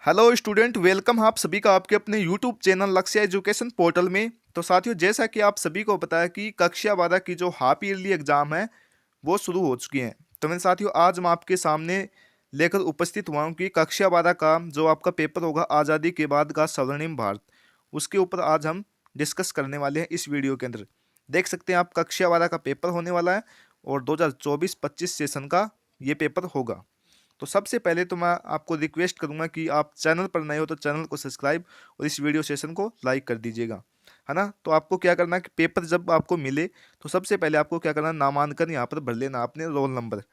Hello student, welcome आप सभी का आपके अपने यूट्यूब चैनल लक्ष्य एजुकेशन पोर्टल में। तो साथियों, जैसा कि आप सभी को पता है कि कक्षा 12 की जो हाफ ईयरली एग्जाम है वो शुरू हो चुकी हैं। तो मैं साथियों आज मैं आपके सामने लेकर उपस्थित हुआ हूँ कि कक्षा 12 का जो आपका पेपर होगा आज़ादी के बाद का स्वर्णिम भारत, उसके ऊपर आज हम डिस्कस करने वाले हैं इस वीडियो के अंदर। देख सकते हैं आप, कक्षा 12 का पेपर होने वाला है और 2024-25 सेशन का ये पेपर होगा। तो सबसे पहले तो मैं आपको रिक्वेस्ट करूंगा कि आप चैनल पर नए हो तो चैनल को सब्सक्राइब और इस वीडियो सेशन को लाइक कर दीजिएगा, है ना। तो आपको क्या करना है कि पेपर जब आपको मिले तो सबसे पहले आपको क्या करना है, नामांकन यहाँ पर भर लेना, अपने रोल नंबर।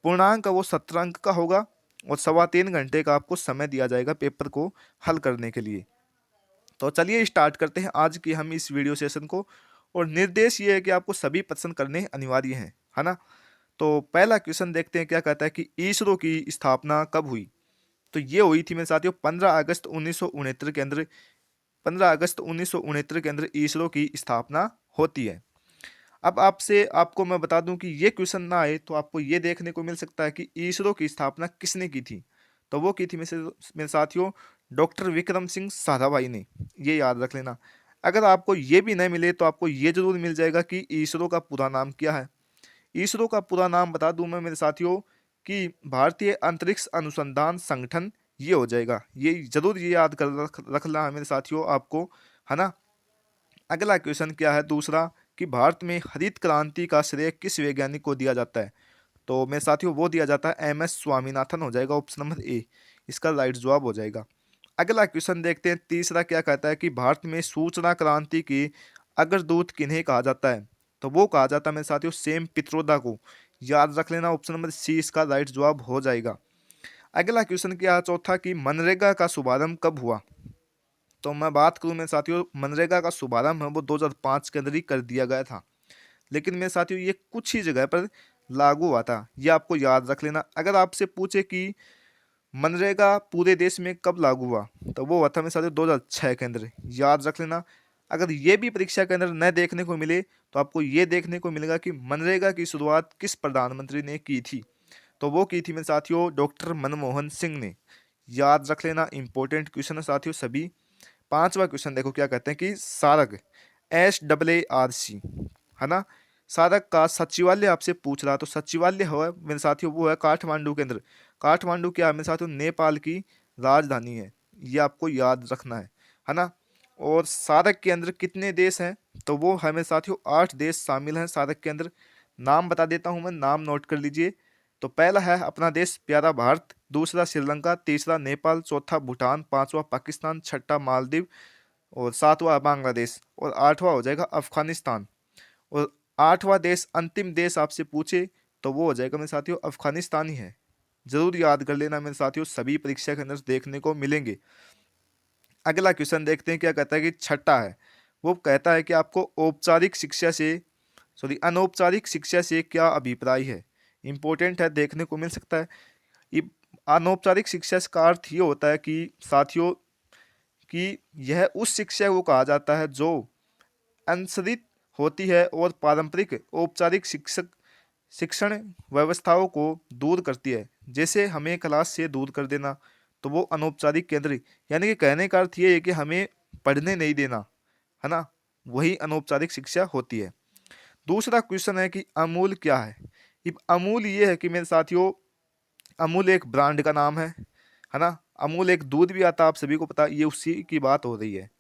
पूर्णांक वो 17 अंक का होगा और 3.25 घंटे का आपको समय दिया जाएगा पेपर को हल करने के लिए। तो चलिए स्टार्ट करते हैं आज की हम इस वीडियो सेशन को। और निर्देश ये है कि आपको सभी प्रश्न करने अनिवार्य हैं, है ना। तो पहला क्वेश्चन देखते हैं क्या कहता है कि इसरो की स्थापना कब हुई। तो ये हुई थी मेरे साथियों 15 अगस्त 1969 के अंदर। 15 अगस्त 1969 के अंदर इसरो की स्थापना होती है। अब आपसे आपको मैं बता दूं कि ये क्वेश्चन ना आए तो आपको ये देखने को मिल सकता है कि इसरो की स्थापना किसने की थी। तो वो की थी मेरे साथियों डॉक्टर विक्रम सिंह साराभाई ने। ये याद रख लेना। अगर आपको ये भी नहीं मिले तो आपको ये जरूर मिल जाएगा कि इसरो का पूरा नाम क्या है। इसरो का पूरा नाम बता दूं मैं मेरे साथियों कि भारतीय अंतरिक्ष अनुसंधान संगठन, ये हो जाएगा। ये जरूर ये याद कर रखना है मेरे साथियों आपको, है ना। अगला क्वेश्चन क्या है दूसरा, कि भारत में हरित क्रांति का श्रेय किस वैज्ञानिक को दिया जाता है। तो मेरे साथियों वो दिया जाता है एम एस स्वामीनाथन, हो जाएगा ऑप्शन नंबर ए, इसका राइट जवाब हो जाएगा। अगला क्वेश्चन देखते हैं तीसरा क्या कहता है कि भारत में सूचना क्रांति की अग्रदूत किन्हें कहा जाता है। तो वो कहा जाता है मेरे साथियों सेम पित्रोदा को। याद रख लेना, ऑप्शन नंबर सी इसका राइट जवाब हो जाएगा। अगला क्वेश्चन क्या है चौथा, कि मनरेगा का शुभारंभ कब हुआ। तो मैं बात करूं मेरे साथियों, मनरेगा का शुभारंभ है वो 2005 के अंदर ही कर दिया गया था। लेकिन मेरे साथियों ये कुछ ही जगह पर लागू हुआ था, ये आपको याद रख लेना। अगर आपसे पूछे कि मनरेगा पूरे देश में कब लागू हुआ, तो वो हुआ था मेरे साथियों 2006 के अंदर। याद रख लेना। अगर ये भी परीक्षा के अंदर न देखने को मिले तो आपको ये देखने को मिलेगा कि मनरेगा की शुरुआत किस प्रधानमंत्री ने की थी। तो वो की थी मेरे साथियों डॉक्टर मनमोहन सिंह ने। याद रख लेना, इंपॉर्टेंट क्वेश्चन है साथियों सभी। पांचवा क्वेश्चन देखो क्या कहते हैं कि सारक, SAARC, है ना। सारक का सचिवालय आपसे पूछ रहा, तो सचिवालय है मेरे साथियों वो है काठमांडू के अंदर। काठमांडू क्या है मेरे साथियों, नेपाल की राजधानी है। ये आपको याद रखना है ना। और सारक के अंदर कितने देश हैं, तो वो है मेरे साथियों 8 देश शामिल हैं सारक के अंदर। नाम बता देता हूं मैं, नाम नोट कर लीजिए। तो पहला है अपना देश प्यारा भारत, दूसरा श्रीलंका, तीसरा नेपाल, चौथा भूटान, पांचवा पाकिस्तान, छठा मालदीव और सातवां बांग्लादेश और आठवां हो जाएगा अफगानिस्तान। और आठवां देश, अंतिम देश आपसे पूछे तो वो हो जाएगा मेरे साथियों अफगानिस्तान ही है। जरूर याद कर लेना मेरे साथियों, सभी परीक्षा के अंदर देखने को मिलेंगे। अगला क्वेश्चन देखते हैं क्या कहता है कि छठा है, वो कहता है कि आपको औपचारिक शिक्षा से, सॉरी अनौपचारिक शिक्षा से क्या अभिप्राय है। इंपॉर्टेंट है, देखने को मिल सकता है। ये अनौपचारिक शिक्षा का अर्थ ये होता है कि साथियों कि यह उस शिक्षा को कहा जाता है जो अनुसरित होती है और पारंपरिक औपचारिक शिक्षक शिक्षण व्यवस्थाओं को दूर करती है, जैसे हमें क्लास से दूर कर देना। तो वो अनौपचारिक केंद्रित, यानी कि कहने का अर्थ ये है कि हमें पढ़ने नहीं देना, है ना। वही अनौपचारिक शिक्षा होती है। दूसरा क्वेश्चन है कि अमूल क्या है। अमूल ये है कि मेरे साथियों, अमूल एक ब्रांड का नाम है ना। अमूल एक दूध भी आता है, आप सभी को पता है, ये उसी की बात हो रही है।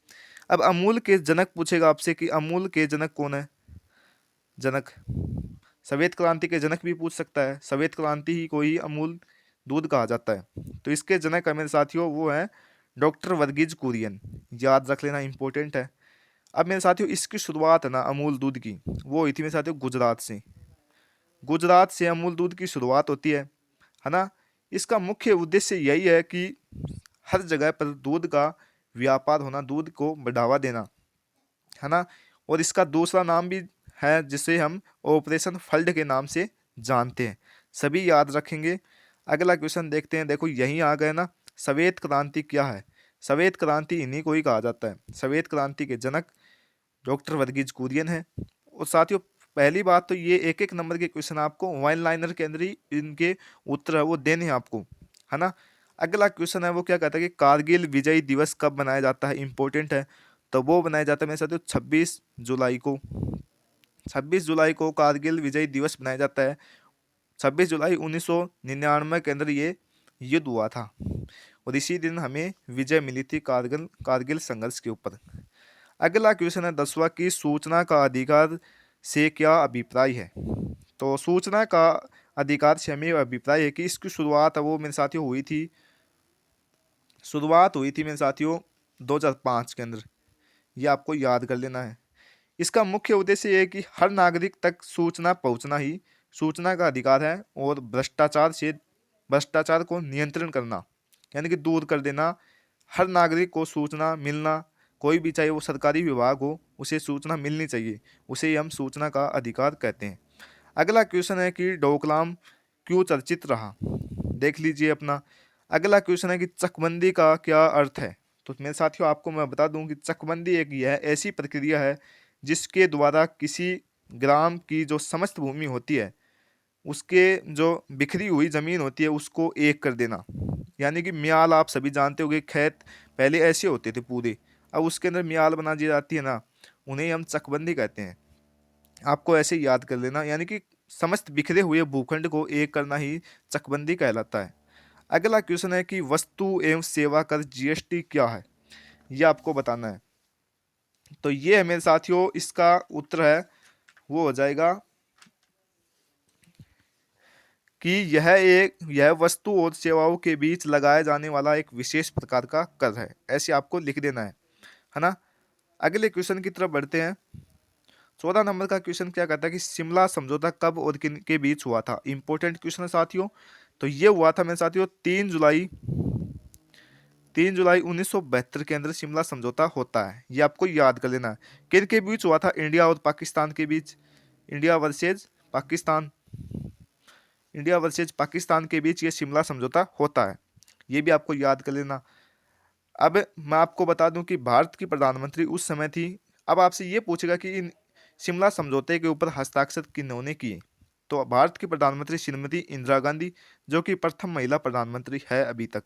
अब अमूल के जनक पूछेगा आपसे कि अमूल के जनक कौन है। जनक, श्वेत क्रांति के जनक भी पूछ सकता है, श्वेत क्रांति ही को ही अमूल दूध कहा जाता है। तो इसके जनक है मेरे साथियों वो है डॉक्टर वर्गीज कुरियन। याद रख लेना, इंपॉर्टेंट है। अब मेरे साथियों इसकी शुरुआत है ना अमूल दूध की, वो हुई थी मेरे साथियों गुजरात से। गुजरात से अमूल दूध की शुरुआत होती है ना। इसका मुख्य उद्देश्य यही है कि हर जगह पर दूध का व्यापार होना, दूध को बढ़ावा देना, है ना। और इसका दूसरा नाम भी है जिसे हम ऑपरेशन फ्लड के नाम से जानते हैं, सभी याद रखेंगे। अगला क्वेश्चन देखते हैं, देखो यहीं आ गए ना, श्वेत क्रांति क्या है। श्वेत क्रांति इन्हीं को ही कहा जाता है। श्वेत क्रांति के जनक डॉक्टर वर्गीज कुरियन है। और साथियों पहली बात तो ये एक एक नंबर के क्वेश्चन आपको वन लाइनर के अंदर ही इनके उत्तर है वो देने हैं आपको, है ना। अगला क्वेश्चन है वो क्या कहता है कि कारगिल विजय दिवस कब मनाया जाता है, इंपॉर्टेंट है। तो वो मनाया जाता है मेरे साथियों 26 जुलाई को। 26 जुलाई को कारगिल विजय दिवस मनाया जाता है। 26 जुलाई 1999 के अंदर ये युद्ध हुआ था और इसी दिन हमें विजय मिली थी कारगिल कारगिल संघर्ष के ऊपर। अगला क्वेश्चन है 10वां की सूचना का अधिकार से क्या अभिप्राय है। तो सूचना का अधिकार से हमें अभिप्राय है कि इसकी शुरुआत है वो मेरे साथियों हुई थी मेरे साथियों 2005 के अंदर। ये आपको याद कर लेना है। इसका मुख्य उद्देश्य ये है कि हर नागरिक तक सूचना पहुंचना ही सूचना का अधिकार है और भ्रष्टाचार को नियंत्रण करना यानी कि दूर कर देना। हर नागरिक को सूचना मिलना, कोई भी चाहे वो सरकारी विभाग हो उसे सूचना मिलनी चाहिए, उसे ही हम सूचना का अधिकार कहते हैं। अगला क्वेश्चन है कि डोकलाम क्यों चर्चित रहा, देख लीजिए अपना। अगला क्वेश्चन है कि चकबंदी का क्या अर्थ है। तो मेरे साथियों आपको मैं बता दूं कि चकबंदी एक यह ऐसी प्रक्रिया है जिसके द्वारा किसी ग्राम की जो समस्त भूमि होती है उसके जो बिखरी हुई जमीन होती है उसको एक कर देना। यानी कि मियाल आप सभी जानते होंगे, खेत पहले ऐसे होते थे पूरे, अब उसके अंदर मियाल बना दी जाती है ना, उन्हें हम चकबंदी कहते हैं। आपको ऐसे याद कर लेना, यानी कि समस्त बिखरे हुए भूखंड को एक करना ही चकबंदी कहलाता है। अगला क्वेश्चन है कि वस्तु एवं सेवा कर जीएसटी क्या है, ये आपको बताना है। तो ये है मेरे साथियों, इसका उत्तर है वो हो जाएगा कि यह वस्तु और सेवाओं के बीच लगाए जाने वाला एक विशेष प्रकार का कर है, ऐसे आपको लिख देना है ना। अगले क्वेश्चन की तरफ बढ़ते हैं। 14 नंबर का क्वेश्चन क्या कहता है कि शिमला समझौता कब और किन के बीच हुआ था, इंपॉर्टेंट क्वेश्चन है साथियों। तो ये हुआ था मेरे साथियों 3 जुलाई 1972 के अंदर शिमला समझौता होता है, ये आपको याद कर लेना है। किन के बीच हुआ था, इंडिया और पाकिस्तान के बीच, India versus Pakistan India versus Pakistan के बीच ये शिमला समझौता होता है, ये भी आपको याद कर लेना। अब मैं आपको बता दूं कि भारत की प्रधानमंत्री उस समय थी। अब आपसे ये पूछेगा कि इन शिमला समझौते के ऊपर हस्ताक्षर किन्होंने किए। तो भारत की प्रधानमंत्री श्रीमती इंदिरा गांधी, जो कि प्रथम महिला प्रधानमंत्री है अभी तक।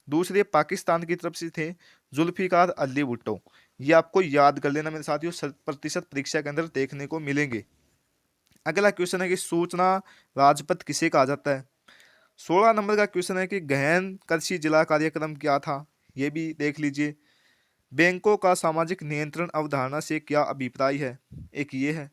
दूसरे पाकिस्तान की तरफ से थे जुल्फिकार अली भुट्टो, ये आपको याद कर लेना मेरे साथियों, 100% परीक्षा के अंदर देखने को मिलेंगे। अगला क्वेश्चन है कि सूचना राजपथ किसे कहा जाता है। 16 नंबर का क्वेश्चन है कि गहन कृषि जिला कार्यक्रम क्या था, ये भी देख लीजिए। बैंकों का सामाजिक नियंत्रण अवधारणा से क्या अभिप्राय है, एक ये है।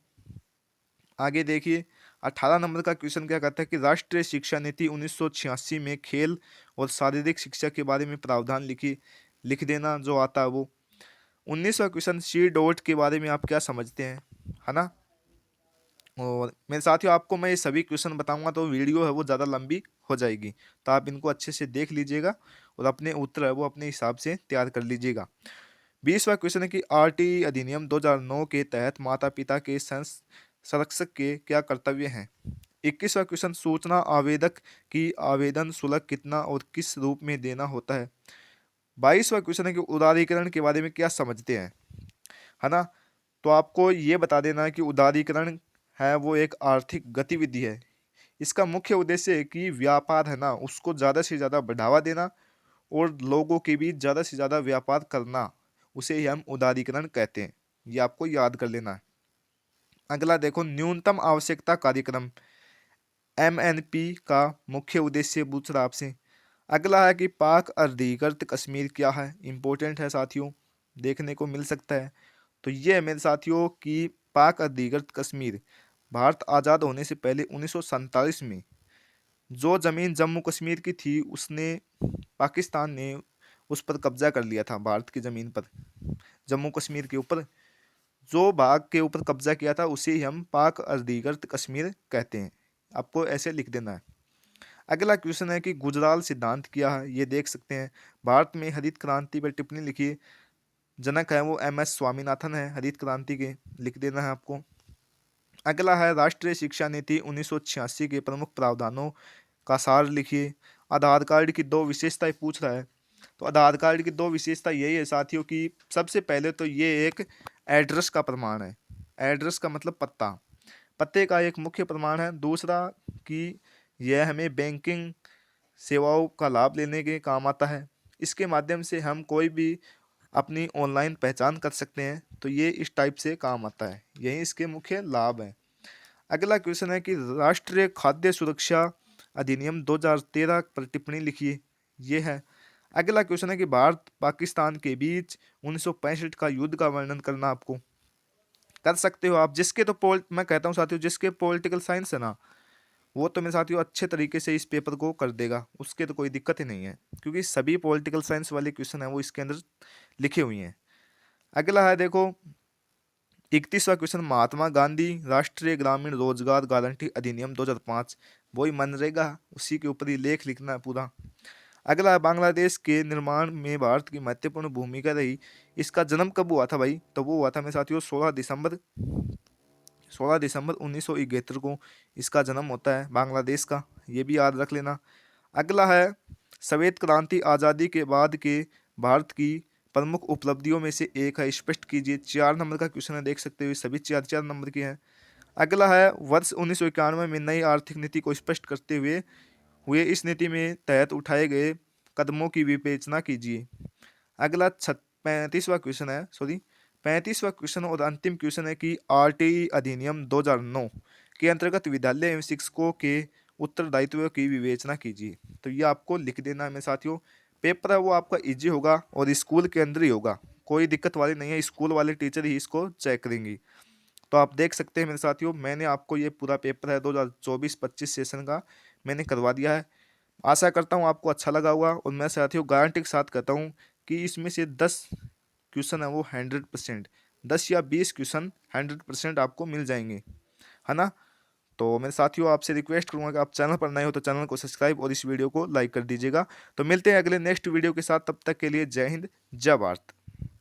आगे देखिए 18 नंबर का क्वेश्चन क्या कहता है कि राष्ट्रीय शिक्षा नीति 1986 में खेल और शारीरिक शिक्षा के बारे में प्रावधान लिख देना जो आता है वो। 19वां क्वेश्चन सी डॉट के बारे में आप क्या समझते हैं, है ना। और मेरे साथियों आपको मैं ये सभी क्वेश्चन बताऊंगा तो वीडियो है वो ज़्यादा लंबी हो जाएगी, तो आप इनको अच्छे से देख लीजिएगा और अपने उत्तर है वो अपने हिसाब से तैयार कर लीजिएगा। 20वां क्वेश्चन है कि आरटीई अधिनियम 2009 के तहत माता पिता के संरक्षक के क्या कर्तव्य हैं। 21वां क्वेश्चन सूचना आवेदक की आवेदन शुल्क कितना और किस रूप में देना होता है। 22वां क्वेश्चन है कि उदारीकरण के बारे में क्या समझते हैं, है ना। तो आपको ये बता देना है कि उदारीकरण है वो एक आर्थिक गतिविधि है। इसका मुख्य उद्देश्य है कि व्यापार है ना उसको ज़्यादा से ज़्यादा बढ़ावा देना और लोगों के बीच ज़्यादा से ज़्यादा व्यापार करना, उसे ही हम उदारीकरण कहते हैं, ये आपको याद कर लेना है। अगला देखो न्यूनतम आवश्यकता कार्यक्रम एमएनपी का मुख्य उद्देश्य पूछ रहा आपसे। अगला है कि पाक अधिकृत कश्मीर क्या है, इंपॉर्टेंट है साथियों, देखने को मिल सकता है। तो ये है मेरे साथियों कि पाक अधिकृत कश्मीर भारत आज़ाद होने से पहले 1947 में जो ज़मीन जम्मू कश्मीर की थी उसने पाकिस्तान ने उस पर कब्जा कर लिया था, भारत की ज़मीन पर जम्मू कश्मीर के ऊपर जो भाग के ऊपर कब्जा किया था उसे ही हम पाक अधिकृत कश्मीर कहते हैं, आपको ऐसे लिख देना है। अगला क्वेश्चन है कि गुजराल सिद्धांत क्या है, ये देख सकते हैं। भारत में हरित क्रांति पर टिप्पणी लिखी, जनक है वो एम एस स्वामीनाथन है, हरित क्रांति के, लिख देना है आपको। अगला है राष्ट्रीय शिक्षा नीति 1986 के प्रमुख प्रावधानों का सार लिखिए। आधार कार्ड की दो विशेषताएं पूछ रहा है। तो आधार कार्ड की दो विशेषता यही है साथियों कि सबसे पहले तो ये एक एड्रेस का प्रमाण है, एड्रेस का मतलब पत्ता, पते का एक मुख्य प्रमाण है। दूसरा कि यह हमें बैंकिंग सेवाओं का लाभ लेने के काम आता है। इसके माध्यम से हम कोई भी अपनी ऑनलाइन पहचान कर सकते हैं, तो ये इस टाइप से काम आता है, यही इसके मुख्य लाभ हैं। अगला क्वेश्चन है कि राष्ट्रीय खाद्य सुरक्षा अधिनियम 2013 पर टिप्पणी लिखिए, ये है। अगला क्वेश्चन है कि भारत पाकिस्तान के बीच 1965 का युद्ध का वर्णन करना, आपको कर सकते हो आप। जिसके तो मैं कहता हूँ साथियों, जिसके पॉलिटिकल साइंस है ना, वो तो मेरे साथियों अच्छे तरीके से इस पेपर को कर देगा, उसके तो कोई दिक्कत ही नहीं है, क्योंकि सभी पॉलिटिकल साइंस वाले क्वेश्चन है वो इसके अंदर लिखे हुए हैं। अगला है देखो 31वां क्वेश्चन, महात्मा गांधी राष्ट्रीय ग्रामीण रोजगार गारंटी अधिनियम 2005, वही मनरेगा, उसी के ऊपर ही लेख लिखना है पूरा। अगला है बांग्लादेश के निर्माण में भारत की महत्वपूर्ण भूमिका रही, इसका जन्म कब हुआ था भाई, तो वो हुआ था मेरे साथियों 16 दिसंबर 1971 को इसका जन्म होता है बांग्लादेश का, ये भी याद रख लेना। अगला है श्वेत क्रांति आज़ादी के बाद के भारत की प्रमुख उपलब्धियों में से एक है, स्पष्ट कीजिए। 4 नंबर का क्वेश्चन है, देख सकते हो सभी 4-4 नंबर के हैं। अगला है वर्ष 1991 में नई आर्थिक नीति को स्पष्ट करते हुए इस नीति में तहत उठाए गए कदमों की विवेचना कीजिए। अगला 35वां क्वेश्चन है, सॉरी 35वां क्वेश्चन और अंतिम क्वेश्चन है कि आरटीई अधिनियम 2009 के अंतर्गत विद्यालय एवं शिक्षकों के उत्तरदायित्व की विवेचना कीजिए। तो ये आपको लिख देना है मेरे साथियों। पेपर है वो आपका इजी होगा और स्कूल के अंदर ही होगा, कोई दिक्कत वाली नहीं है, स्कूल वाले टीचर ही इसको चेक करेंगी। तो आप देख सकते हैं मेरे साथियों, मैंने आपको ये पूरा पेपर है 2024-25 सेशन का मैंने करवा दिया है। आशा करता हूँ आपको अच्छा लगा होगा, और मैं साथियों गारंटी के साथ कहता हूँ कि इसमें से 10 क्वेश्चन है वो 100%, 10 या 20 क्वेश्चन 100% आपको मिल जाएंगे, है ना। तो मेरे साथियों आपसे रिक्वेस्ट करूंगा कि आप चैनल पर नए हो तो चैनल को सब्सक्राइब और इस वीडियो को लाइक कर दीजिएगा। तो मिलते हैं अगले नेक्स्ट वीडियो के साथ, तब तक के लिए जय हिंद, जय भारत।